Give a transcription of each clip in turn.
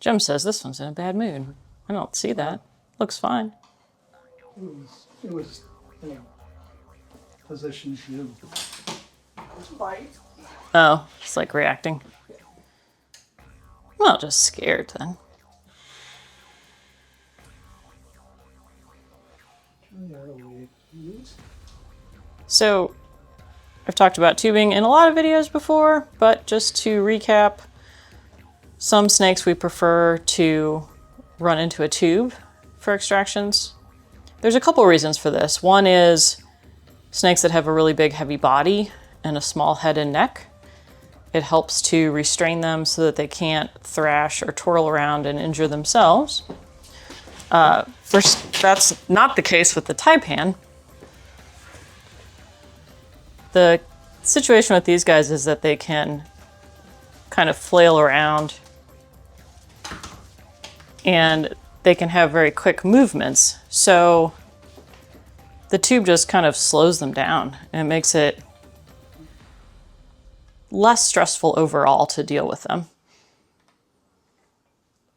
Jim says this one's in a bad mood. I don't see that. Looks fine. It was position to bite. Oh, it's like reacting. Well, just scared then. So, I've talked about tubing in a lot of videos before, but just to recap, some snakes we prefer to run into a tube for extractions. There's a couple reasons for this. One is snakes that have a really big, heavy body and a small head and neck. It helps to restrain them so that they can't thrash or twirl around and injure themselves. First, that's not the case with the Taipan. The situation with these guys is that they can kind of flail around and they can have very quick movements. So the tube just kind of slows them down and makes it less stressful overall to deal with them.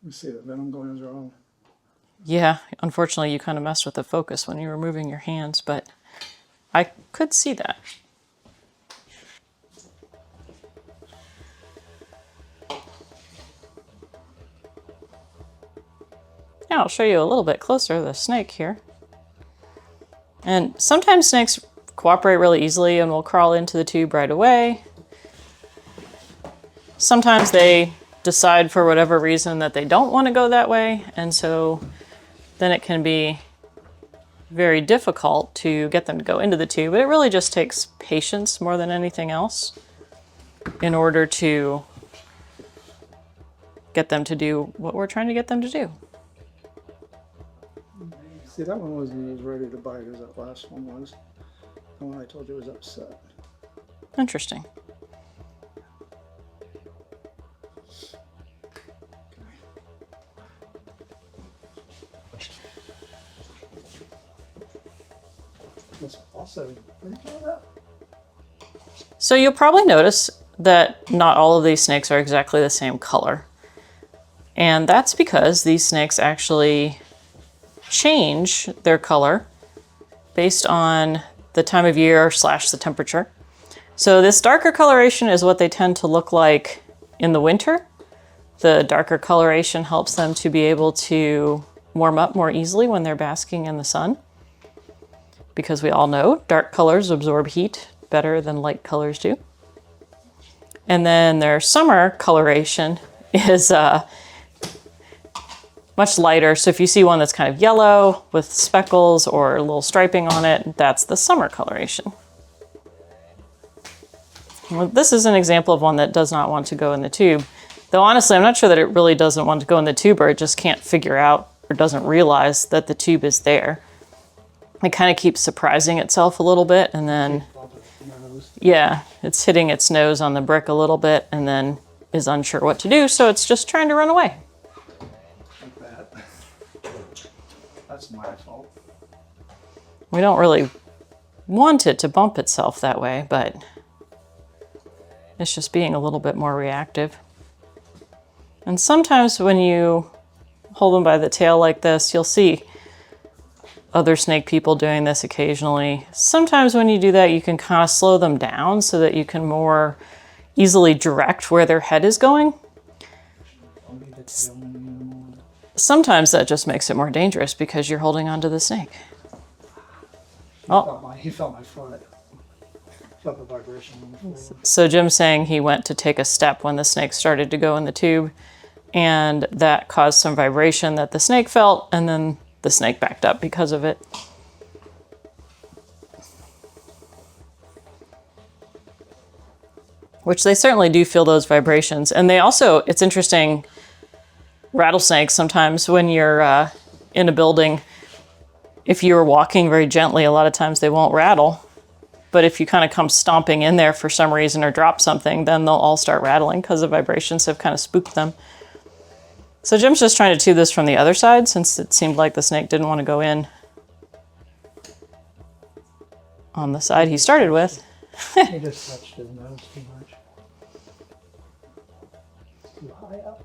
You see the venom glands are on. Yeah, unfortunately you kind of messed with the focus when you were moving your hands, but I could see that. Now I'll show you a little bit closer the snake here. And sometimes snakes cooperate really easily and will crawl into the tube right away. Sometimes they decide for whatever reason that they don't want to go that way, and so then it can be very difficult to get them to go into the tube. But it really just takes patience more than anything else in order to get them to do what we're trying to get them to do. See, that one wasn't as ready to bite as that last one was. The one I told you was upset. Interesting. Also, that? So you'll probably notice that not all of these snakes are exactly the same color. And that's because these snakes actually change their color based on the time of year / the temperature. So this darker coloration is what they tend to look like in the winter. The darker coloration helps them to be able to warm up more easily when they're basking in the sun, because we all know dark colors absorb heat better than light colors do. And then their summer coloration is much lighter. So if you see one that's kind of yellow with speckles or a little striping on it, that's the summer coloration. Well, this is an example of one that does not want to go in the tube. Though honestly, I'm not sure that it really doesn't want to go in the tube, or it just can't figure out or doesn't realize that the tube is there. It kind of keeps surprising itself a little bit, and then, yeah, it's hitting its nose on the brick a little bit and then is unsure what to do, so it's just trying to run away. Like that. That's my fault. We don't really want it to bump itself that way, but it's just being a little bit more reactive. And sometimes when you hold them by the tail like this, you'll see other snake people doing this occasionally. Sometimes when you do that, you can kind of slow them down so that you can more easily direct where their head is going. Sometimes that just makes it more dangerous because you're holding onto the snake. He felt my foot. Felt the vibration on the floor. So Jim's saying he went to take a step when the snake started to go in the tube, and that caused some vibration that the snake felt, and then the snake backed up because of it. Which they certainly do feel those vibrations. And they also, it's interesting, rattlesnakes sometimes when you're in a building, if you're walking very gently, a lot of times they won't rattle. But if you kind of come stomping in there for some reason or drop something, then they'll all start rattling because the vibrations have kind of spooked them. So Jim's just trying to tube this from the other side since it seemed like the snake didn't want to go in on the side he started with. He just touched his nose too much. Too high up.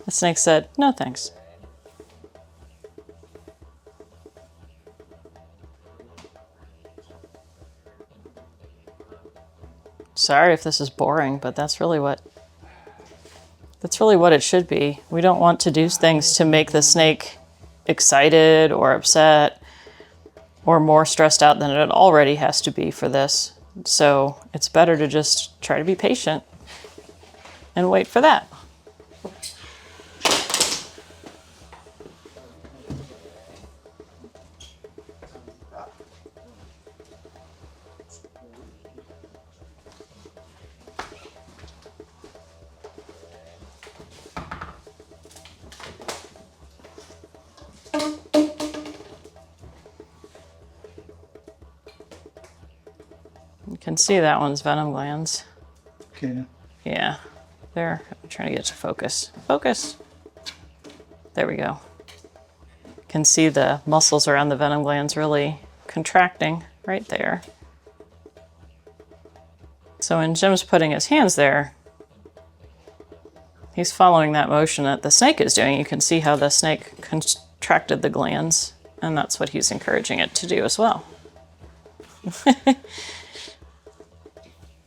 The snake said, no thanks. Sorry if this is boring, but that's really what it should be. We don't want to do things to make the snake excited or upset or more stressed out than it already has to be for this. So it's better to just try to be patient and wait for that. You can see that one's venom glands. Okay. Yeah, there. I'm trying to get it to focus. Focus. There we go. You can see the muscles around the venom glands really contracting right there. So when Jim's putting his hands there, he's following that motion that the snake is doing. You can see how the snake contracted the glands, and that's what he's encouraging it to do as well.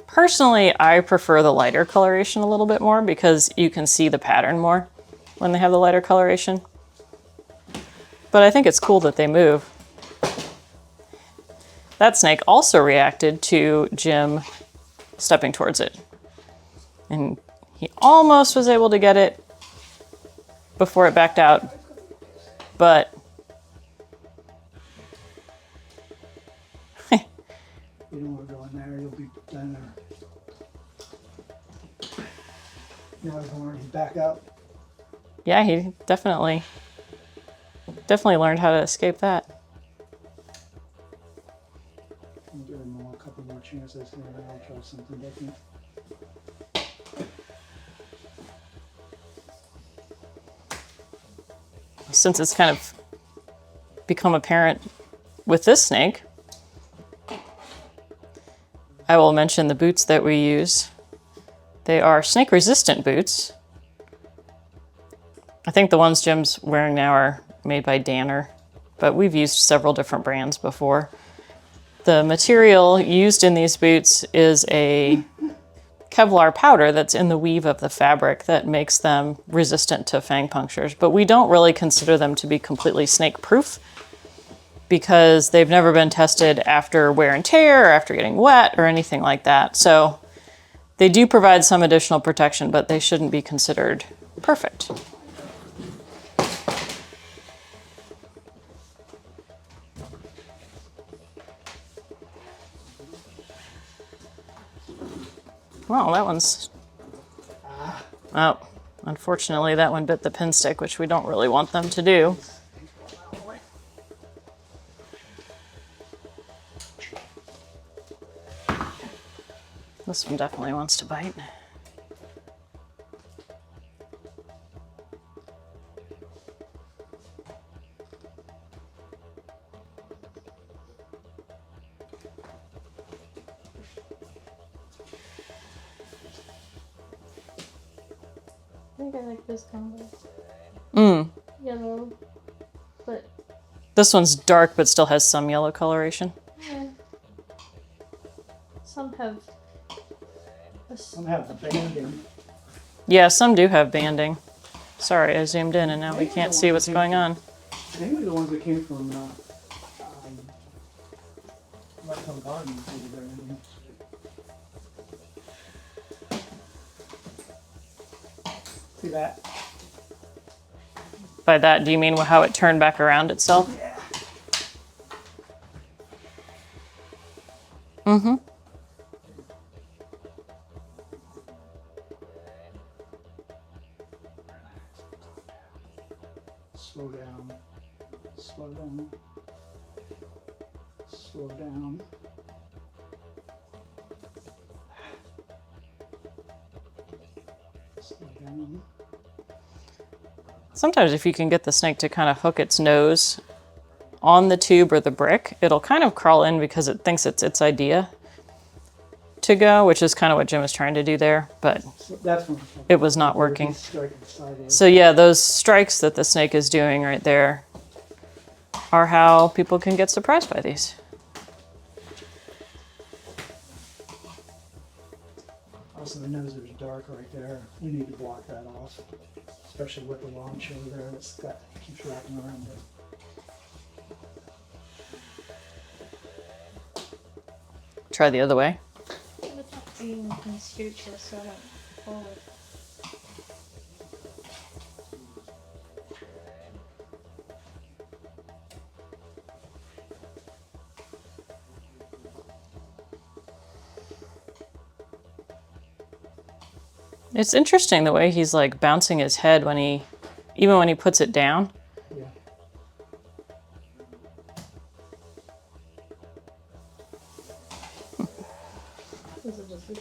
Personally, I prefer the lighter coloration a little bit more because you can see the pattern more when they have the lighter coloration. But I think it's cool that they move. That snake also reacted to Jim stepping towards it. And he almost was able to get it before it backed out. But you don't want to go in there, you'll be down there. You want to go in and back out. yeah, he definitely learned how to escape that. I'll give him a couple more chances and then I'll try something different. Since it's kind of become apparent with this snake, I will mention the boots that we use. They are snake-resistant boots. I think the ones Jim's wearing now are made by Danner, but we've used several different brands before. The material used in these boots is a Kevlar powder that's in the weave of the fabric that makes them resistant to fang punctures, but we don't really consider them to be completely snake-proof because they've never been tested after wear and tear or after getting wet or anything like that. So they do provide some additional protection, but they shouldn't be considered perfect. Well, that one's... Oh, unfortunately that one bit the pin stick, which we don't really want them to do. This one definitely wants to bite. I think I like this color. Yellow, but This one's dark but still has some yellow coloration. yeah. Some have Some have the banding. Yeah, some do have banding. Sorry, I zoomed in and now we can't see what's going on. They were the ones that came from Lifetime Gardens over there. See that? By that, do you mean how it turned back around itself? Yeah. Mm-hmm. Slow down. Slow down. Slow down. Slow down. Sometimes if you can get the snake to kind of hook its nose on the tube or the brick, it'll kind of crawl in because it thinks it's its idea to go, which is kind of what Jim was trying to do there, but So that's one. it was not working. He's striking sideways. So yeah, those strikes that the snake is doing right there are how people can get surprised by these. Also, the nose is dark right there. We need to block that off, especially with the launch over there that's got keeps wrapping around it. Try the other way. Without being conspicuous, so I don't forward. It's interesting the way he's like bouncing his head when he, even when he puts it down. Yeah. This is just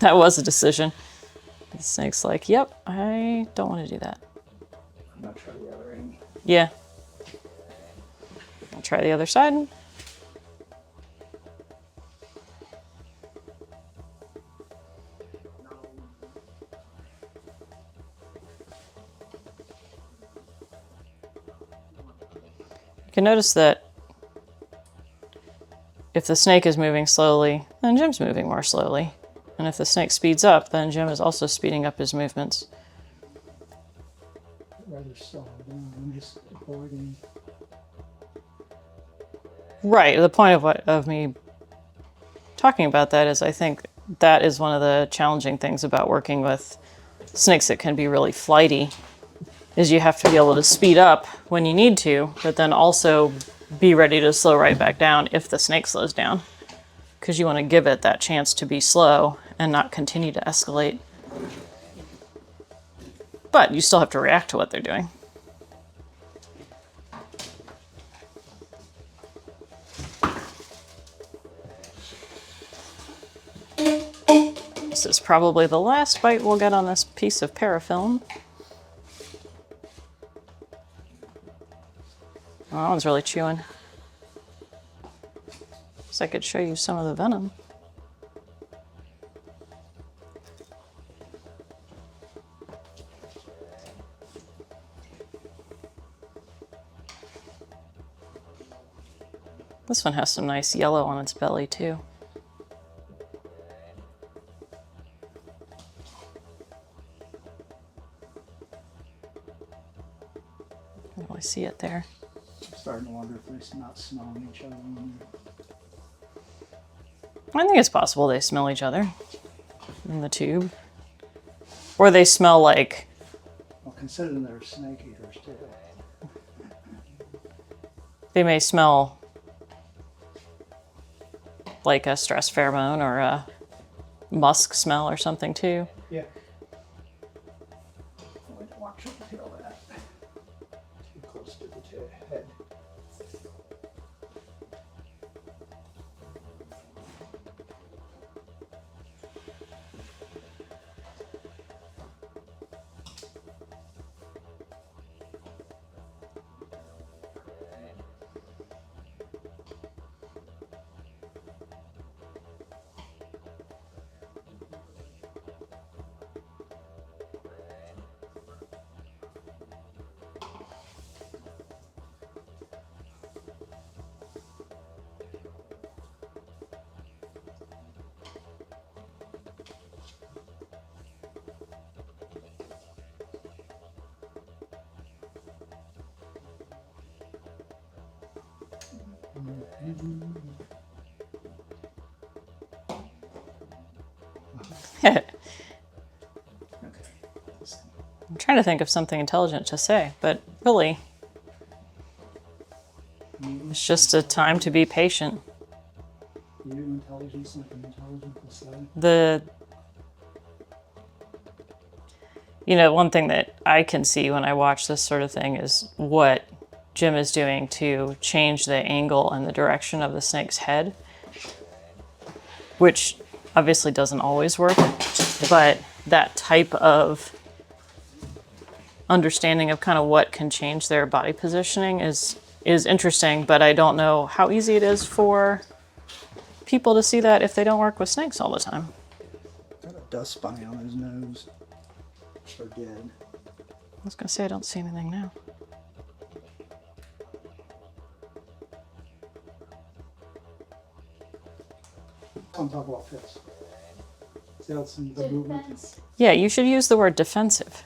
That was a decision. The snake's like, yep, I don't want to do that. I'm not trying the other end. Yeah. I'll try the other side. You can notice that if the snake is moving slowly, then Jim's moving more slowly. And if the snake speeds up, then Jim is also speeding up his movements. Rather solid. I'm just avoiding. Right. The point of me talking about that is I think that is one of the challenging things about working with snakes that can be really flighty, is you have to be able to speed up when you need to, but then also be ready to slow right back down if the snake slows down. Because you want to give it that chance to be slow and not continue to escalate. But you still have to react to what they're doing. This is probably the last bite we'll get on this piece of parafilm. Oh, that one's really chewing. So I could show you some of the venom. This one has some nice yellow on its belly too. I don't really see it there. I'm starting to wonder if they're not smelling each other. I think it's possible they smell each other in the tube. Or they smell like... Well, considering they're snake eaters too. They may smell like a stress pheromone or a musk smell or something too. Yeah. Watch it feel that. Too close to the head. I'm trying to think of something intelligent to say, but really, it's just a time to be patient. You intelligence like an intelligent facade. One thing that I can see when I watch this sort of thing is what Jim is doing to change the angle and the direction of the snake's head, which obviously doesn't always work, but that type of understanding of kind of what can change their body positioning is interesting, but I don't know how easy it is for people to see that if they don't work with snakes all the time. Got a dust bunny on his nose. Or dead. I was gonna say I don't see anything now. On top about this. See how it's in the movement? Defense. Yeah, you should use the word defensive.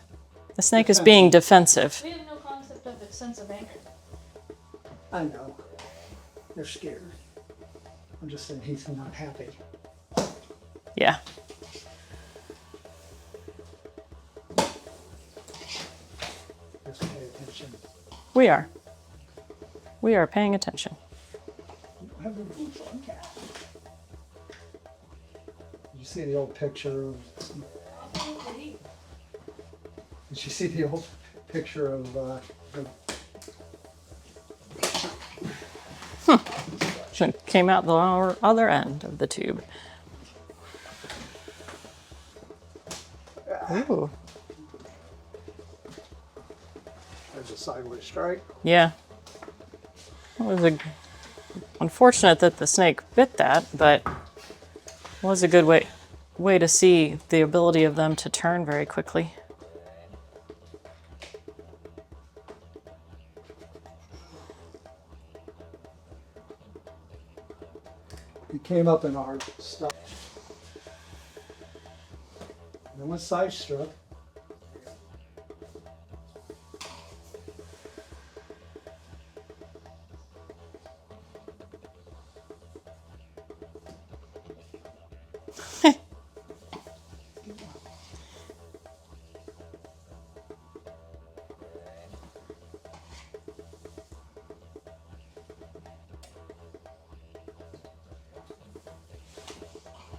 The snake is being defensive. We have no concept of its sense of anger. I know. They're scared. I'm just saying he's not happy. Yeah. Just pay attention. We are. We are paying attention. I have the boots on cat. Did you see the old picture of... Did you see the old picture of the... She came out the other end of the tube. Ooh. There's a sideways strike. Yeah. It was unfortunate that the snake bit that, but it was a good way to see the ability of them to turn very quickly. He came up in our stuff. And then when side struck,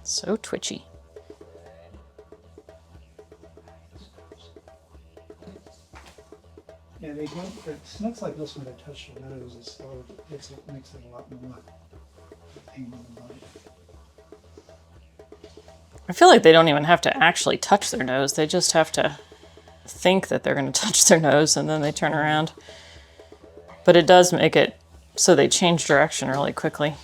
So twitchy. yeah, they go, snakes like this when they touch the nose, it makes it a lot more pain in the body. I feel like they don't even have to actually touch their nose. They just have to think that they're going to touch their nose and then they turn around. But it does make it so they change direction really quickly.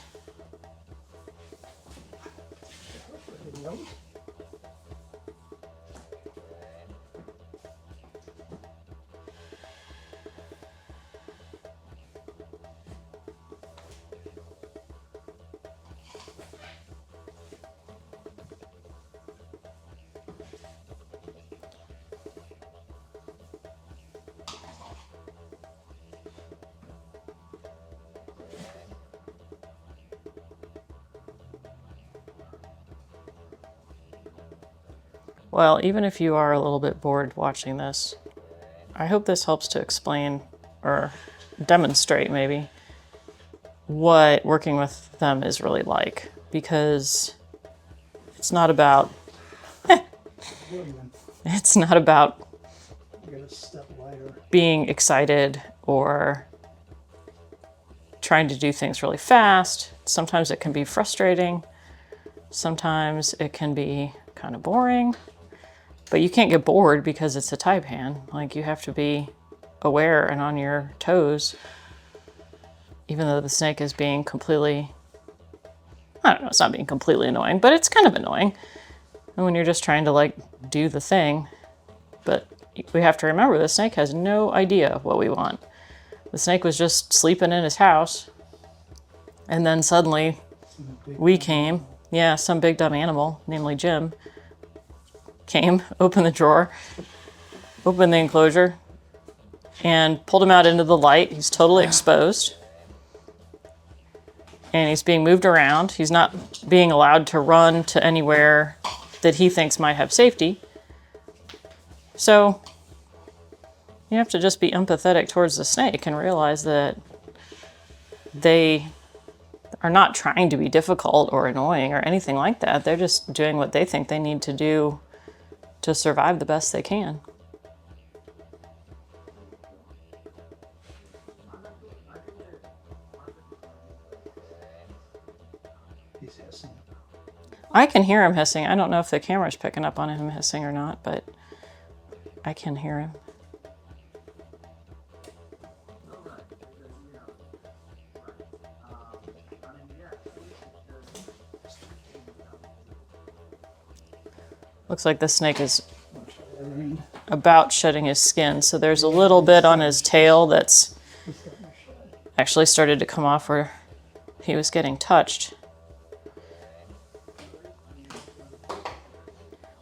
Well, even if you are a little bit bored watching this, I hope this helps to explain or demonstrate maybe what working with them is really like, because it's not about it's not about You gotta step lighter. being excited or trying to do things really fast. Sometimes it can be frustrating. Sometimes it can be kind of boring. But you can't get bored because it's a Taipan. Like, you have to be aware and on your toes, even though the snake is being completely, I don't know, it's not being completely annoying, but it's kind of annoying. And when you're just trying to like do the thing, but we have to remember the snake has no idea what we want. The snake was just sleeping in his house, and then suddenly we came. Yeah, some big dumb animal, namely Jim, came, opened the drawer, opened the enclosure, and pulled him out into the light. He's totally exposed. And he's being moved around. He's not being allowed to run to anywhere that he thinks might have safety. So you have to just be empathetic towards the snake and realize that they are not trying to be difficult or annoying or anything like that. They're just doing what they think they need to do to survive the best they can. He's hissing. I can hear him hissing. I don't know if the camera's picking up on him hissing or not, but I can hear him. Looks like the snake is I'll show you the other end. about shedding his skin. So there's a little bit on his tail that's It's starting to shed. actually started to come off where he was getting touched.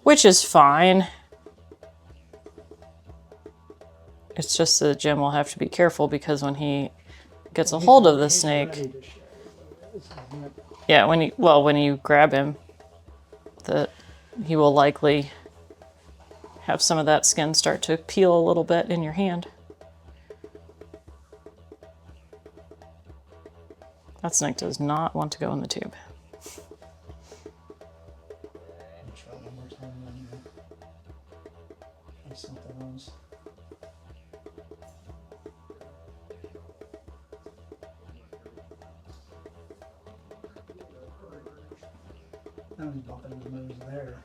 Which is fine. It's just that Jim will have to be careful because when he gets a hold of the He's snake, ready to shed, isn't it? yeah, when you grab him, he will likely have some of that skin start to peel a little bit in your hand. That snake does not want to go in the tube. I'll try one more time and then try something else. Now he's bumping his nose there.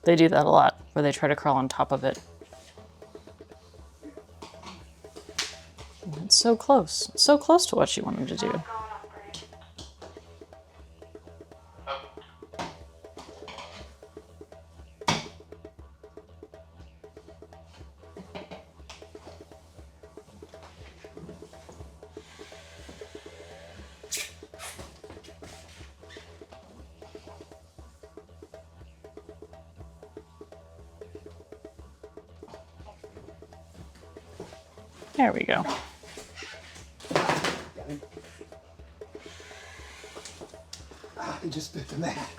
They do that a lot, where they try to crawl on top of it. It's so close. It's so close to what you want them to do. There we go. He just bit the mat.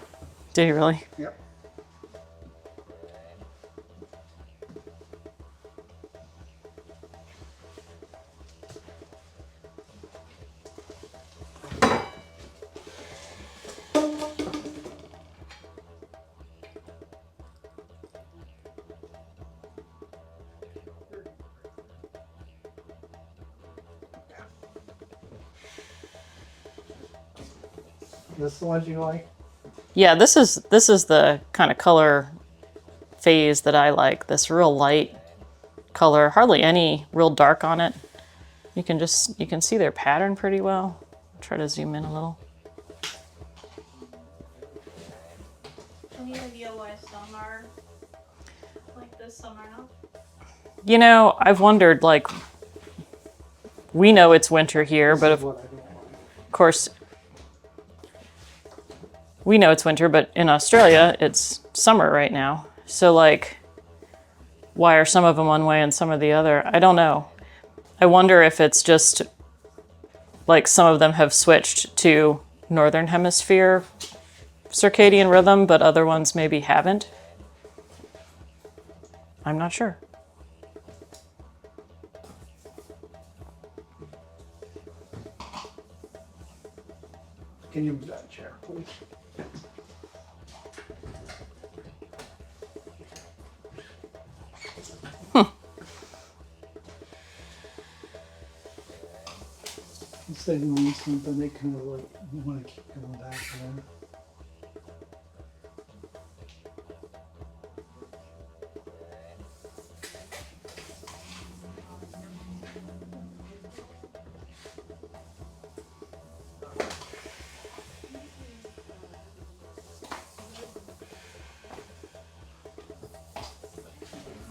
Did he really? Yep. This the ones you like? Yeah, this is the kind of color phase that I like. This real light color, hardly any real dark on it. You can see their pattern pretty well. I'll try to zoom in a little. Any idea why summer, like this summer now? You know, I've wondered, like, we know it's winter here, but This is of what I don't like. course, we know it's winter, but in Australia, it's summer right now. So, like, why are some of them one way and some of the other? I don't know. I wonder if it's just, like, some of them have switched to Northern Hemisphere circadian rhythm, but other ones maybe haven't. I'm not sure. Can you move that chair, please? Instead of doing something, they kind of like want to keep going back there.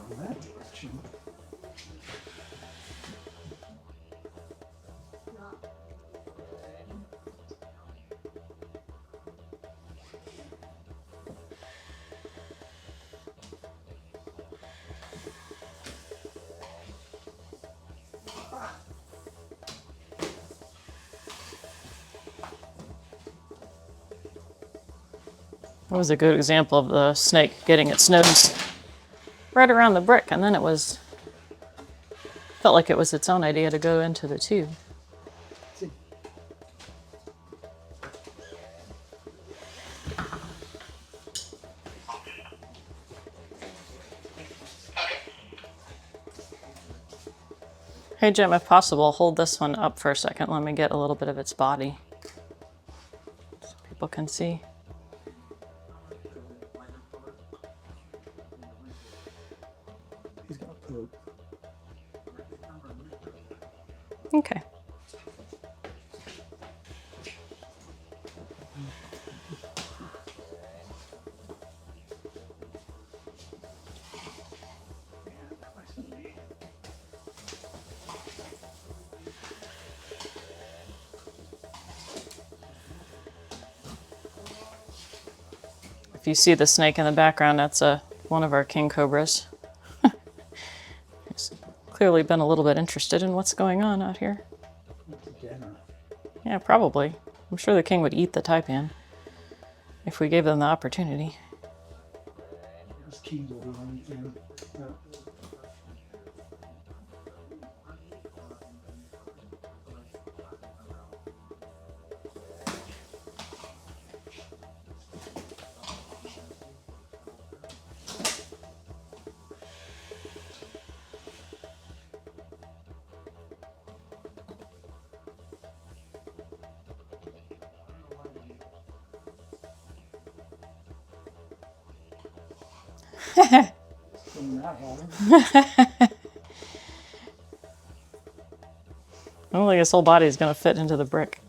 Go that direction. That was a good example of the snake getting its nose right around the brick, and then felt like it was its own idea to go into the tube. See. Hey Jim, if possible, hold this one up for a second. Let me get a little bit of its body so people can see. He's gonna poop. Okay. If you see the snake in the background, that's one of our king cobras. He's clearly been a little bit interested in what's going on out here. Dinner. Yeah, probably. I'm sure the king would eat the taipan if we gave them the opportunity. His keys will be on him. Yeah. Isn't that hard? I don't think his whole body is going to fit into the brick.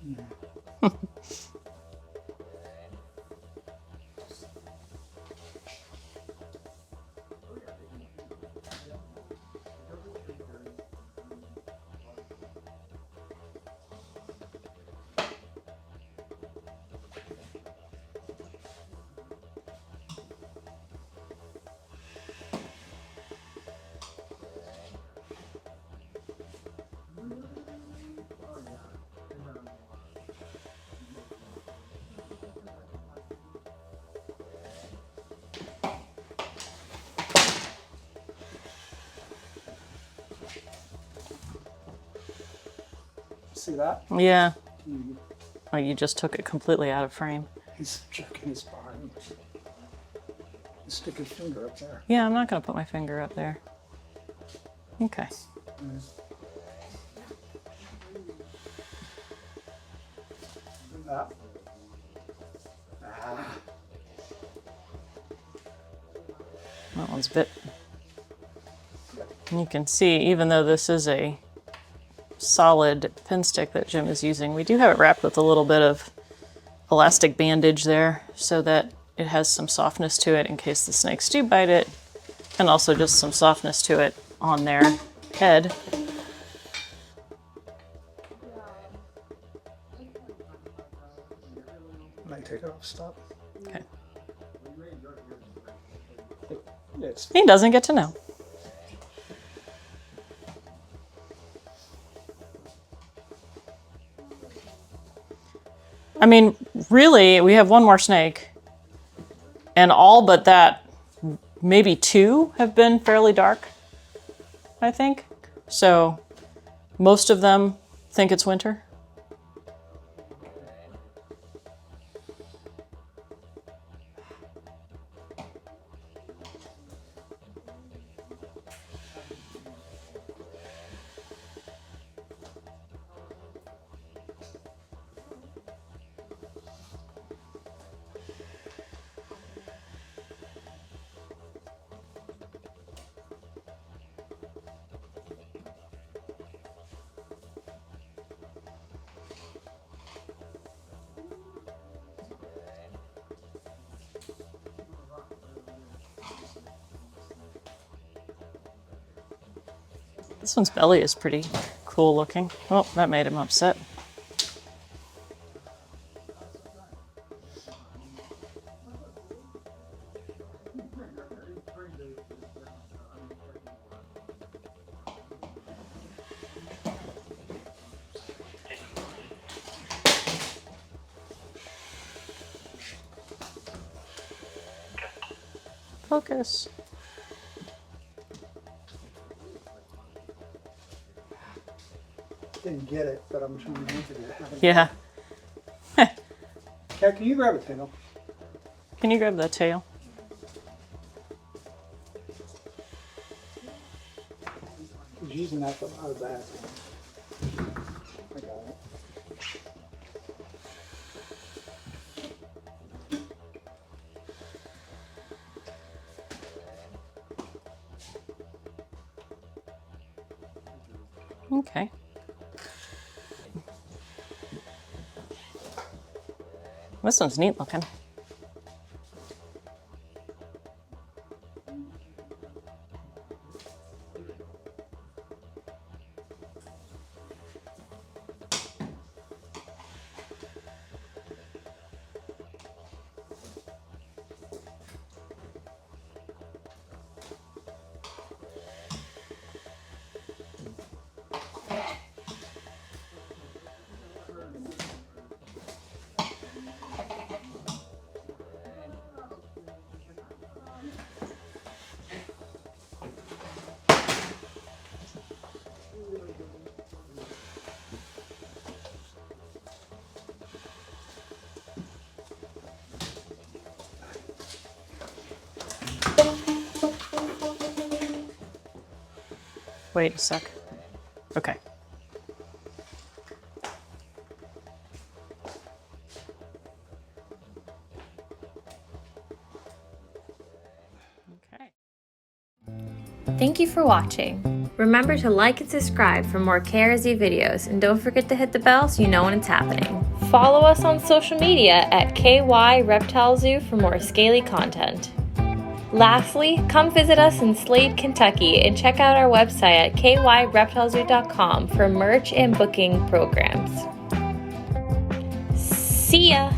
Yeah. See that? Yeah. Oh, you just took it completely out of frame. He's jerking his body. Stick his finger up there. Yeah, I'm not going to put my finger up there. Okay. That. Ah. That one's bit. And you can see, even though this is a solid pin stick that Jim is using, we do have it wrapped with a little bit of elastic bandage there so that it has some softness to it in case the snakes do bite it, and also just some softness to it on their head. Might take it off. Stop. Okay. It's He doesn't get to know. I mean, really, we have one more snake, and all but that, maybe two have been fairly dark, I think. So most of them think it's winter. This one's belly is pretty cool looking. Oh, that made him upset. Focus. didn't get it, but I'm trying to answer it. Yeah. Cat, can you grab a tail? Can you grab the tail? Did you using that for our bathroom. I got it. Okay. This one's neat looking. Wait a sec. Okay. Okay. Thank you for watching. Remember to like and subscribe for more KRZ videos, and don't forget to hit the bell so you know when it's happening. Follow us on social media at KY Reptile Zoo for more scaly content. Lastly, come visit us in Slade, Kentucky, and check out our website at kyreptilezoo.com for merch and booking programs. See ya!